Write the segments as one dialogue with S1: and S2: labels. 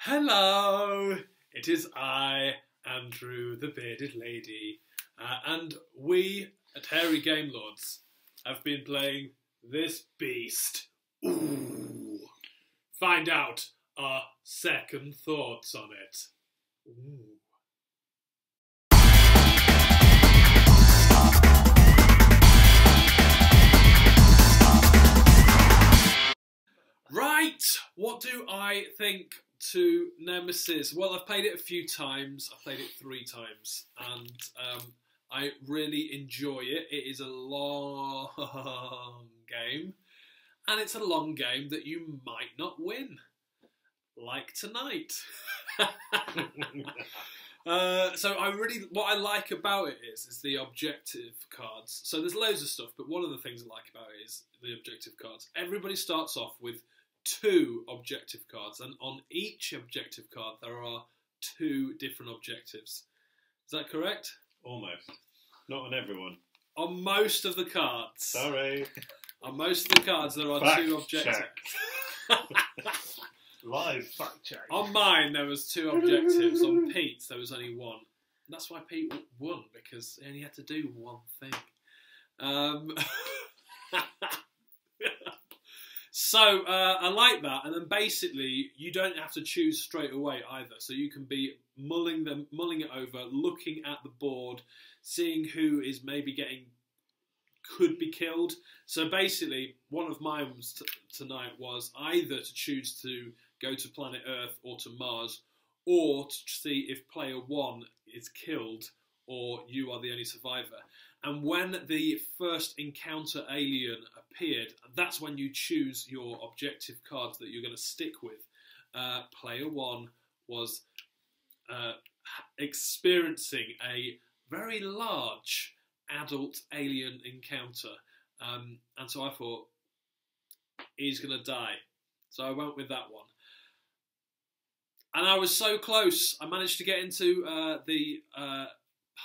S1: Hello, it is I, Andrew, the bearded lady, and we at Hairy Game Lords have been playing this beast. Ooh. Find out our second thoughts on it. Ooh. Right, what do I think to Nemesis? Well, I've played it a few times. I've played it 3 times, and I really enjoy it. It is a long game, and it's a long game that you might not win, like tonight. So what I like about it is the objective cards. So there's loads of stuff, but one of the things I like about it is the objective cards. Everybody starts off with 2 objective cards, and on each objective card there are 2 different objectives. Is that correct?
S2: Almost. Not on everyone.
S1: On most of the cards.
S2: Sorry.
S1: On most of the cards there are
S2: Fact
S1: 2 objectives.
S2: Live fact check.
S1: On mine there was 2 objectives. On Pete's there was only 1. And that's why Pete won, because he only had to do 1 thing. So I like that, and then basically you don't have to choose straight away either. So you can be mulling it over, looking at the board, seeing who is maybe could be killed. So basically, one of mine tonight was either to choose to go to planet Earth or to Mars, or to see if player 1 is killed or you are the only survivor. And when the first encounter alien appeared, that's when you choose your objective cards that you're going to stick with. Player 1 was experiencing a very large adult alien encounter. And so I thought, he's going to die. So I went with that one. And I was so close. I managed to get into the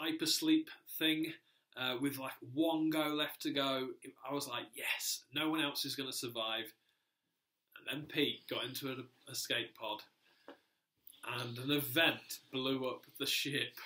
S1: hypersleep thing. With like 1 go left to go, I was like, yes, no one else is going to survive. And then Pete got into an escape pod, and an event blew up the ship.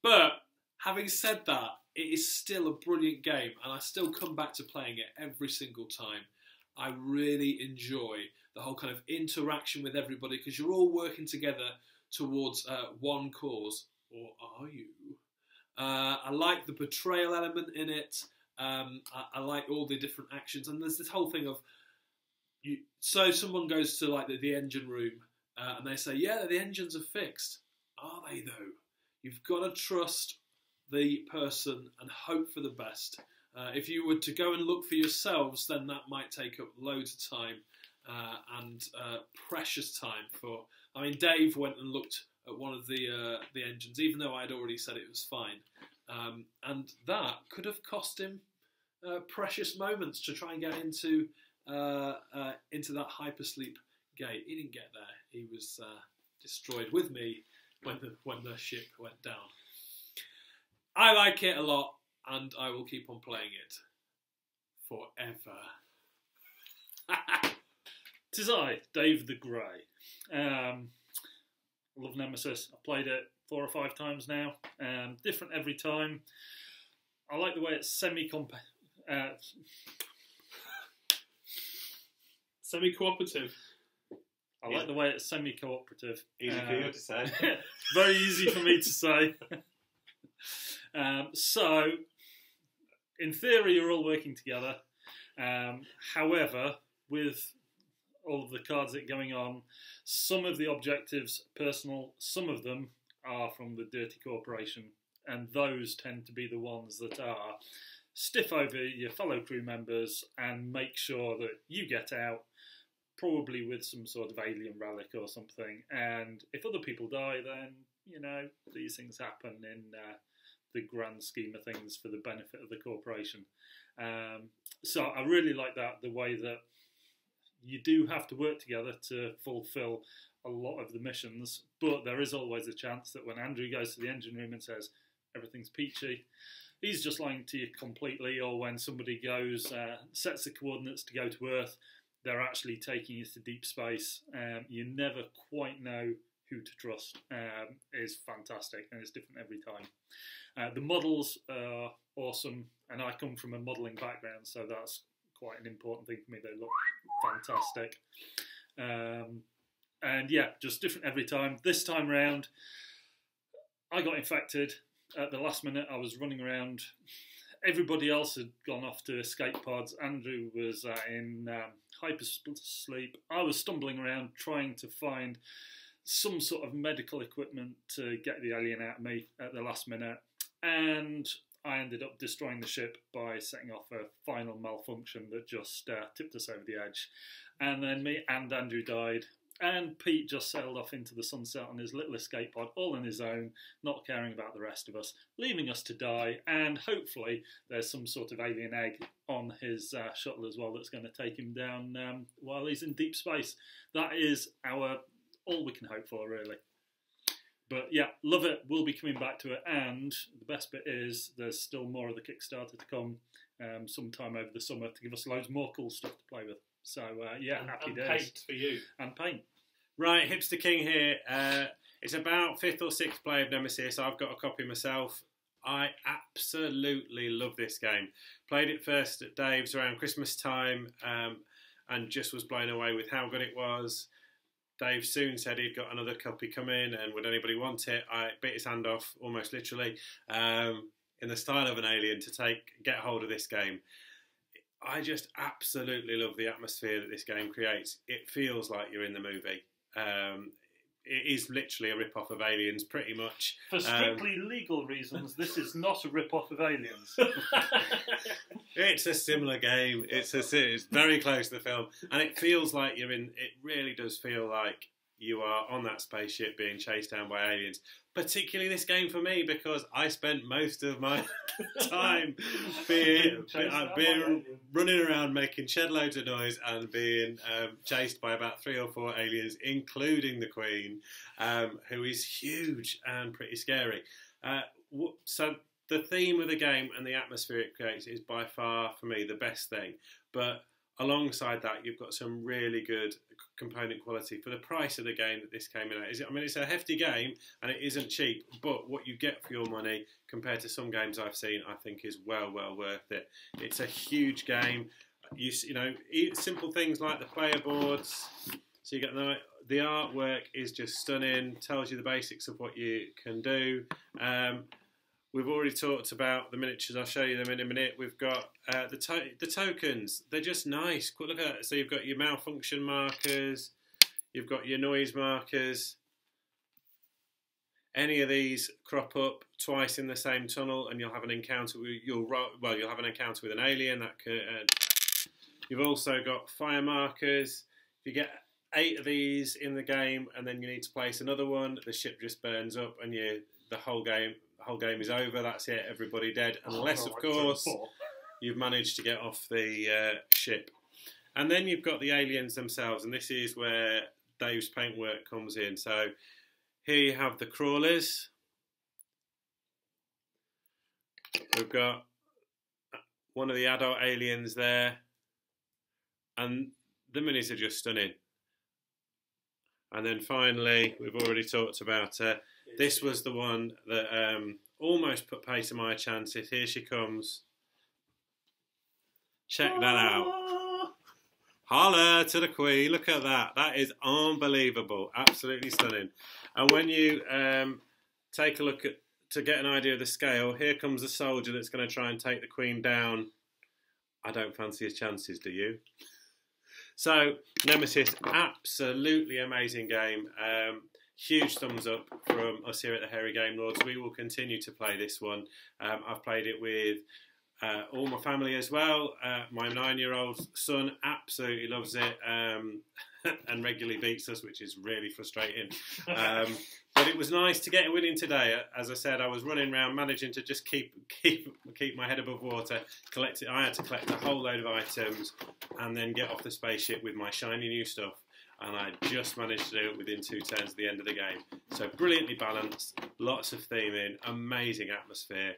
S1: But having said that, it is still a brilliant game, and I still come back to playing it every single time. I really enjoy the whole kind of interaction with everybody, because you're all working together towards one cause, or are you? I like the betrayal element in it. I like all the different actions, and there's this whole thing of so someone goes to like the engine room, and they say, yeah, the engines are fixed. Are they though? You've got to trust the person and hope for the best. If you were to go and look for yourselves, then that might take up loads of time and precious time for. I mean, Dave went and looked at one of the engines, even though I'd already said it was fine, and that could have cost him precious moments to try and get into that hypersleep gate. He didn't get there. He was destroyed with me when the ship went down. I like it a lot, and I will keep on playing it forever.
S3: 'Tis I, Dave the Grey. I love Nemesis. I've played it 4 or 5 times now. Different every time. I like the way it's
S1: Semi-cooperative.
S3: I like the way it's semi-cooperative.
S2: Easy for you to say.
S3: Very easy for me to say. So, in theory, you're all working together. However, with all of the cards that are going on, some of the objectives personal, some of them are from the Dirty Corporation, and those tend to be the ones that are stiff over your fellow crew members and make sure that you get out, probably with some sort of alien relic or something. And if other people die, then, you know, these things happen in the grand scheme of things for the benefit of the corporation. So I really like that, the way that you do have to work together to fulfill a lot of the missions, but there is always a chance that when Andrew goes to the engine room and says everything's peachy, he's just lying to you completely. Or when somebody goes, sets the coordinates to go to Earth, they're actually taking you to deep space. You never quite know who to trust. Is fantastic, and it's different every time. The models are awesome, and I come from a modelling background, so that's quite an important thing for me. They look fantastic. And yeah, just different every time. This time round, I got infected at the last minute. I was running around. Everybody else had gone off to escape pods. Andrew was in hypersleep. I was stumbling around trying to find some sort of medical equipment to get the alien out of me at the last minute. And I ended up destroying the ship by setting off a final malfunction that just tipped us over the edge. And then me and Andrew died. And Pete just sailed off into the sunset on his little escape pod, all on his own, not caring about the rest of us, leaving us to die. And hopefully there's some sort of alien egg on his shuttle as well that's going to take him down while he's in deep space. That is all we can hope for, really. But yeah, love it. We'll be coming back to it. And the best bit is there's still more of the Kickstarter to come sometime over the summer to give us loads more cool stuff to play with. So yeah, happy days.
S2: Paint for you.
S3: And paint.
S2: Right, Hipster King here. It's about 5th or 6th play of Nemesis. I've got a copy myself. I absolutely love this game. Played it first at Dave's around Christmas time and just was blown away with how good it was. Dave soon said he'd got another copy coming and would anybody want it. I bit his hand off, almost literally, in the style of an alien to get hold of this game. I just absolutely love the atmosphere that this game creates. It feels like you're in the movie. It is literally a rip-off of Aliens, pretty much.
S3: For strictly legal reasons, this is not a rip-off of Aliens.
S2: It's a similar game. It's very close to the film, and it feels like you're in. It really does feel like you are on that spaceship being chased down by aliens. Particularly this game for me, because I spent most of my time being running around making shed loads of noise and being chased by about 3 or 4 aliens, including the Queen, who is huge and pretty scary. So the theme of the game and the atmosphere it creates is by far, for me, the best thing. But alongside that, you've got some really good component quality for the price of the game that this came in at. I mean, it's a hefty game and it isn't cheap, but what you get for your money compared to some games I've seen, I think is well worth it. It's a huge game. You know, simple things like the player boards. So you get the artwork is just stunning. Tells you the basics of what you can do. We've already talked about the miniatures. I'll show you them in a minute. We've got the tokens. They're just nice. Look at that. So you've got your malfunction markers. You've got your noise markers. Any of these crop up twice in the same tunnel, and you'll have an encounter with you'll have an encounter with an alien. You've also got fire markers. If you get 8 of these in the game, and then you need to place another one, the ship just burns up, and the whole game is over. That's it. Everybody dead, unless of course you've managed to get off the ship. And then you've got the aliens themselves, and this is where Dave's paintwork comes in. So here you have the crawlers. We've got one of the adult aliens there, and the minis are just stunning. And then finally, we've already talked about this was the one that almost put pace in my chances. Here she comes. Check that out. Holla to the Queen. Look at that. That is unbelievable. Absolutely stunning. And when you take a look to get an idea of the scale, here comes the soldier that's going to try and take the Queen down. I don't fancy his chances, do you? So, Nemesis, absolutely amazing game. Huge thumbs up from us here at the Hairy Game Lords. We will continue to play this one. I've played it with all my family as well. My 9-year-old son absolutely loves it and regularly beats us, which is really frustrating. But it was nice to get a win in today. As I said, I was running around managing to just keep my head above water. I had to collect a whole load of items and then get off the spaceship with my shiny new stuff. And I just managed to do it within 2 turns at the end of the game. So brilliantly balanced, lots of theming, amazing atmosphere.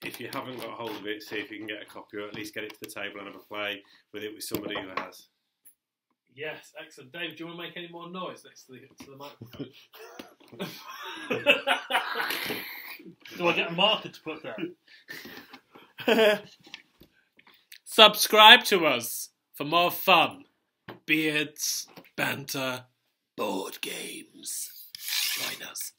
S2: If you haven't got a hold of it, see if you can get a copy or at least get it to the table and have a play with it with somebody who has.
S1: Yes, excellent. Dave, do you want to make any more noise next to the microphone?
S3: Do I get a marker to put down?
S1: Subscribe to us for more fun, beards, banter, board games. Join us.